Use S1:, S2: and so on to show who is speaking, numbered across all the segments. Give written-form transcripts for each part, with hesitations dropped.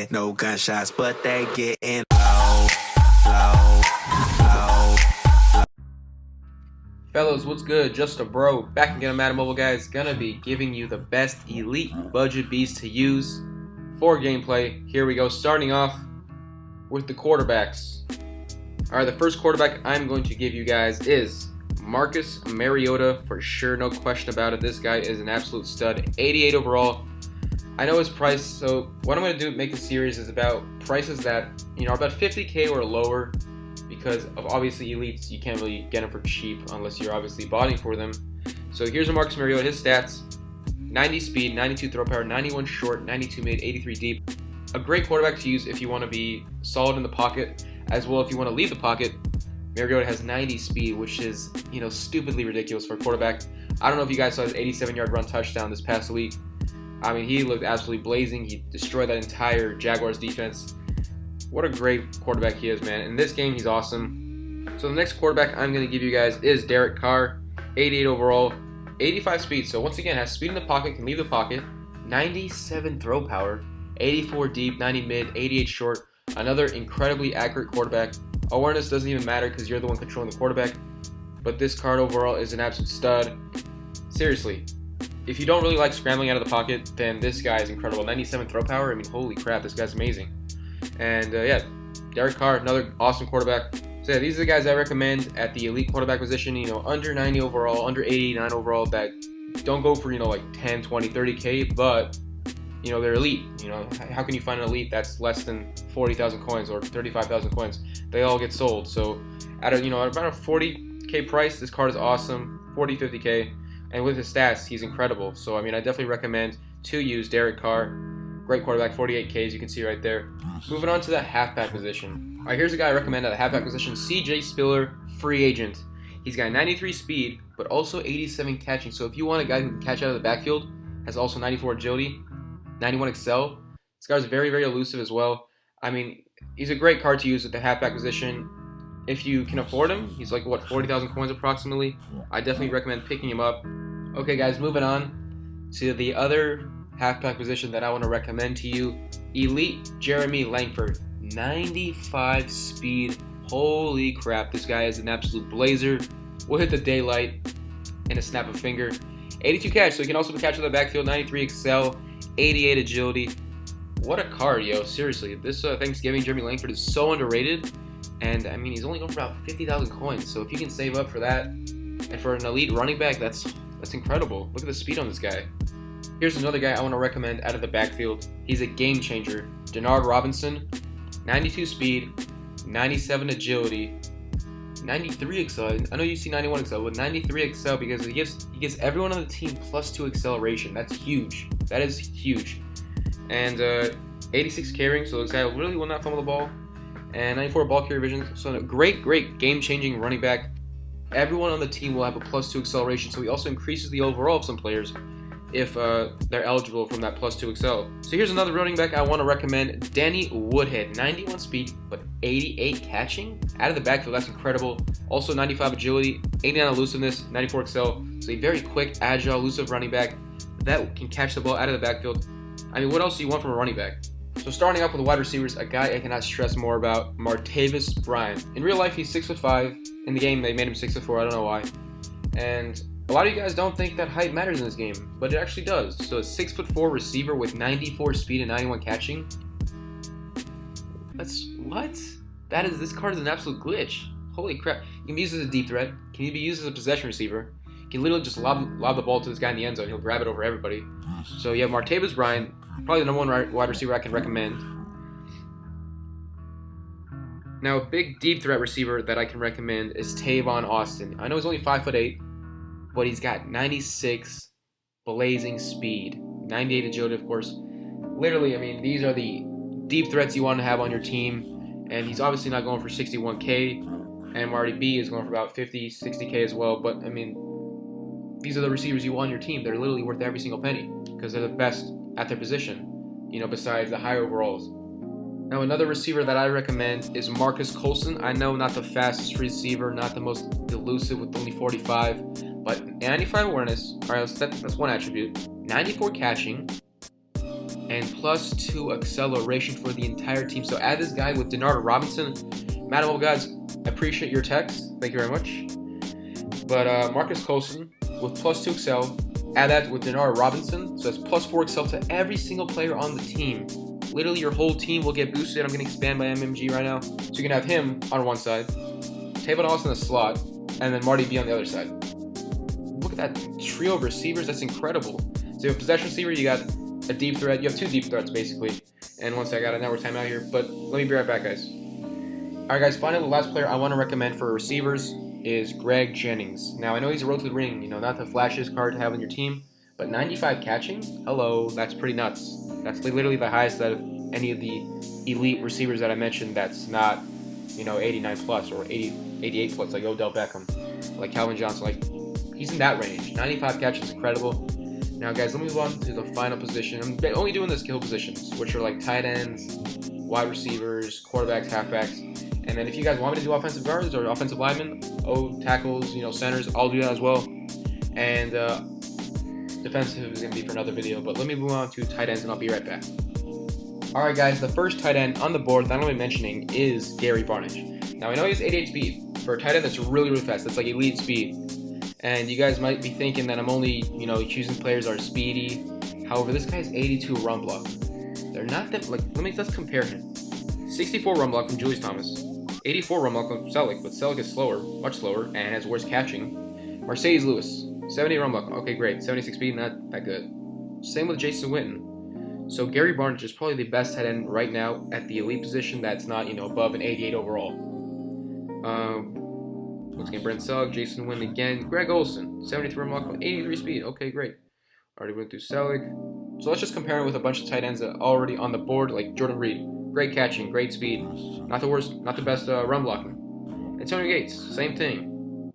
S1: hear no gunshots, but they getting low, low, low.
S2: Fellas, what's good? JustABro back again on Madden Mobile, guys. Gonna be giving you the best elite budget beats to use for gameplay. Here we go, starting off with the quarterbacks. Alright, the first quarterback I'm going to give you guys is Marcus Mariota, for sure, no question about it. This guy is an absolute stud. 88 overall. I know his price, so what I'm going to do, make a series, is about prices that, are about 50k or lower, because of obviously elites, you can't really get them for cheap unless you're obviously botting for them. So here's a Marcus Mariota, his stats: 90 speed, 92 throw power, 91 short, 92 mid, 83 deep. A great quarterback to use if you want to be solid in the pocket, as well if you want to leave the pocket. Mariota has 90 speed, which is, stupidly ridiculous for a quarterback. I don't know if you guys saw his 87-yard run touchdown this past week. I mean, he looked absolutely blazing. He destroyed that entire Jaguars defense. What a great quarterback he is, man. In this game, he's awesome. So the next quarterback I'm going to give you guys is Derek Carr. 88 overall, 85 speed. So once again, has speed in the pocket, can leave the pocket. 97 throw power, 84 deep, 90 mid, 88 short. Another incredibly accurate quarterback. Awareness doesn't even matter because you're the one controlling the quarterback. But this card overall is an absolute stud. Seriously, if you don't really like scrambling out of the pocket, then this guy is incredible. 97 throw power, I mean, holy crap, this guy's amazing. And Derek Carr, another awesome quarterback. So yeah, these are the guys I recommend at the elite quarterback position, under 90 overall, under 89 overall, that don't go for, like 10, 20, 30k, but they're elite. How can you find an elite that's less than 40,000 coins or 35,000 coins? They all get sold. So at about a 40k price, this card is awesome. 40, 50k, and with his stats, he's incredible. So I definitely recommend to use Derek Carr. Great quarterback, 48k, as you can see right there. Moving on to the halfback position. All right, here's a guy I recommend at the halfback position: CJ Spiller, free agent. He's got 93 speed, but also 87 catching. So if you want a guy who can catch out of the backfield, has also 94 agility, 91 excel. This guy's very, very elusive as well. He's a great card to use at the halfback position. If you can afford him, he's like, 40,000 coins approximately. I definitely recommend picking him up. Okay, guys, moving on to the other halfback position that I want to recommend to you. Elite Jeremy Langford, 95 speed. Holy crap, this guy is an absolute blazer. Will hit the daylight in a snap of a finger. 82 catch, so he can also catch in the backfield. 93 excel, 88 agility. What a card, yo. Seriously, this Thanksgiving Jeremy Langford is so underrated. And he's only going for about 50,000 coins. So if you can save up for that, and for an elite running back, that's incredible. Look at the speed on this guy. Here's another guy I want to recommend out of the backfield. He's a game changer. Denard Robinson, 92 speed, 97 agility, 93 excel. I know you see 91 excel, but 93 excel because he gives everyone on the team +2 acceleration. That's huge. That is huge. And 86 carrying, so this guy really will not fumble the ball. And 94 ball carrier vision. So a great game-changing running back. Everyone on the team will have a +2 acceleration, so he also increases the overall of some players if they're eligible from that +2 excel. So here's another running back I want to recommend: Danny Woodhead. 91 speed, but 88 catching out of the backfield. That's incredible. Also 95 agility, 89 elusiveness, 94 excel. So a very quick, agile, elusive running back that can catch the ball out of the backfield. What else do you want from a running back? So starting off with the wide receivers, a guy I cannot stress more about: Martavis Bryant. In real life, he's 6'5". In the game, they made him 6'4". I don't know why. And a lot of you guys don't think that height matters in this game, but it actually does. So a 6'4" receiver with 94 speed and 91 catching. This card is an absolute glitch. Holy crap. You can be used as a deep threat. Can be used as a possession receiver. You can literally just lob the ball to this guy in the end zone. He'll grab it over everybody. So yeah, Martavis Bryant, probably the number one wide receiver I can recommend. Now, a big deep threat receiver that I can recommend is Tavon Austin. I know he's only 5'8", but he's got 96 blazing speed, 98 agility, of course. Literally, these are the deep threats you want to have on your team, and he's obviously not going for 61k, and Marty B is going for about 50, 60k as well, but these are the receivers you want on your team. They're literally worth every single penny because they're the best at their position, besides the high overalls. Now, another receiver that I recommend is Marcus Colson. I know not the fastest receiver, not the most elusive with only 45, but 95 awareness. All right, that's one attribute. 94 catching, and +2 acceleration for the entire team. So add this guy with Denard Robinson. Madden Mobile guys, I appreciate your text. Thank you very much. But Marcus Colson with +2 excel. Add that with Denard Robinson. So that's +4 excel to every single player on the team. Literally your whole team will get boosted. I'm going to expand my MMG right now. So you can have him on one side, Tavon Austin in the slot, and then Marty B on the other side. Look at that trio of receivers. That's incredible. So you have a possession receiver. You got a deep threat. You have 2 deep threats, basically. And once I got a network timeout here. But let me be right back, guys. All right, guys. Finally, the last player I want to recommend for receivers is Greg Jennings. Now, I know he's a road to the ring. You know, not the flashiest card to have on your team. But 95 catching? Hello. That's pretty nuts. That's literally the highest out of any of the elite receivers that I mentioned that's not, you know, 89 plus or 88 plus, like Odell Beckham, like Calvin Johnson. Like, he's in that range. 95 catches is incredible. Now, guys, let me move on to the final position. I'm only doing the skill positions, which are like tight ends, wide receivers, quarterbacks, halfbacks. And then if you guys want me to do offensive guards or offensive linemen, tackles, you know, centers, I'll do that as well. And defensive is going to be for another video. But let me move on to tight ends, and I'll be right back. Alright, guys, the first tight end on the board that I'm going to be mentioning is Gary Barnidge. Now, I know he has 88 speed. For a tight end, that's really, really fast. That's like elite speed. And you guys might be thinking that I'm only, you know, choosing players that are speedy. However, this guy's 82 run block. They're not that, like, let's compare him. 64 run block from Julius Thomas. 84 run block from Selleck, but Selleck is slower, much slower, and has worse catching. Mercedes Lewis, 70 run block. Okay, great. 76 speed, not that good. Same with Jason Witten. So Gary Barnidge is probably the best tight end right now at the elite position that's not, you know, above an 88 overall. Once again, Brent Selleck, Jason Witten again. Greg Olsen, 73 run block, 83 speed. Okay, great. Already went through Selleck. So let's just compare it with a bunch of tight ends that are already on the board, like Jordan Reed. Great catching, great speed. Not the worst, not the best run blocking. Antonio Gates, same thing.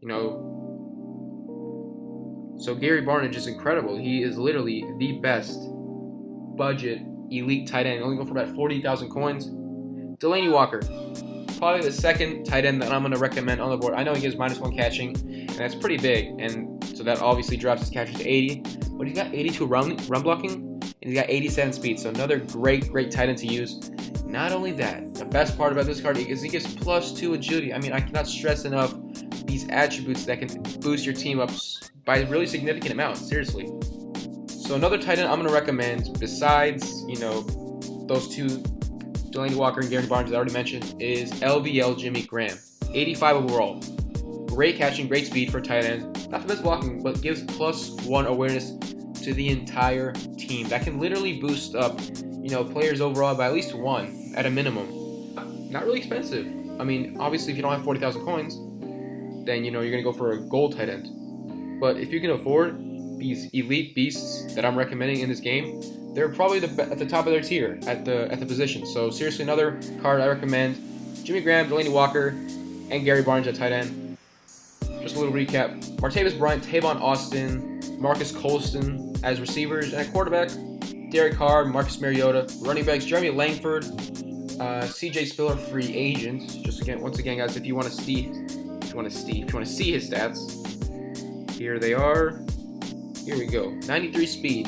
S2: You know, so Gary Barnidge is incredible. He is literally the best budget elite tight end. Only go for about 40,000 coins. Delaney Walker, probably the second tight end that I'm going to recommend on the board. I know he gives -1 catching, and that's pretty big, and so that obviously drops his catching to 80. But he's got 82 run blocking, and he's got 87 speed. So another great tight end to use. Not only that, the best part about this card is he gives +2 agility. I mean, I cannot stress enough these attributes that can boost your team up by a really significant amount. Seriously. So another tight end I'm going to recommend, besides, you know, those two, Delaney Walker and Gary Barnidge, that I already mentioned, is LVL Jimmy Graham. 85 overall. Great catching, great speed for a tight end. Not the best blocking, but gives +1 awareness to the entire team. That can literally boost up, you know, players overall by at least 1 at a minimum. Not really expensive. I mean, obviously, if you don't have 40,000 coins, then, you know, you're going to go for a gold tight end. But if you can afford these elite beasts that I'm recommending in this game, they're probably at the top of their tier at the position. So seriously, another card I recommend: Jimmy Graham, Delaney Walker, and Gary Barnidge at tight end. Just a little recap: Martavis Bryant, Tavon Austin, Marcus Colston as receivers, and at quarterback, Derek Carr, Marcus Mariota. Running backs: Jeremy Langford, CJ Spiller, free agent. Once again, guys, if you want to see his stats, here they are. Here we go. 93 speed,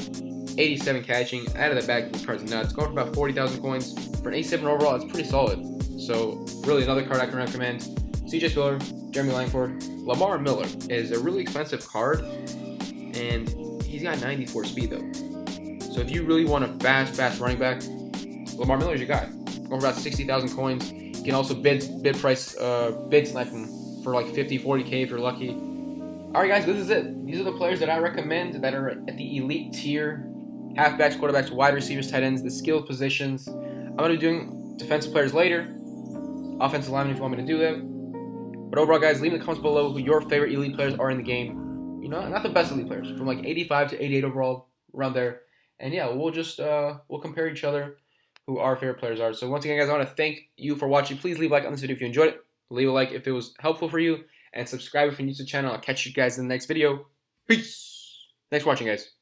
S2: 87 catching. Out of the bag, this card's nuts. Going for about 40,000 coins. For an 87 overall, it's pretty solid. So, really, another card I can recommend. CJ Spiller, Jeremy Langford. Lamar Miller is a really expensive card, and he's got 94 speed, though. So, if you really want a fast running back, Lamar Miller is your guy. Going for about 60,000 coins. You can also bid snipe him for like 50, 40K if you're lucky. Alright guys, this is it. These are the players that I recommend that are at the elite tier. Halfbacks, quarterbacks, wide receivers, tight ends, the skill positions. I'm going to be doing defensive players later. Offensive linemen if you want me to do that. But overall guys, leave in the comments below who your favorite elite players are in the game. You know, not the best elite players. From like 85 to 88 overall, around there. And yeah, we'll compare each other who our favorite players are. So once again guys, I want to thank you for watching. Please leave a like on this video if you enjoyed it. Leave a like if it was helpful for you. And subscribe if you're new to the channel. I'll catch you guys in the next video. Peace. Thanks for watching, guys.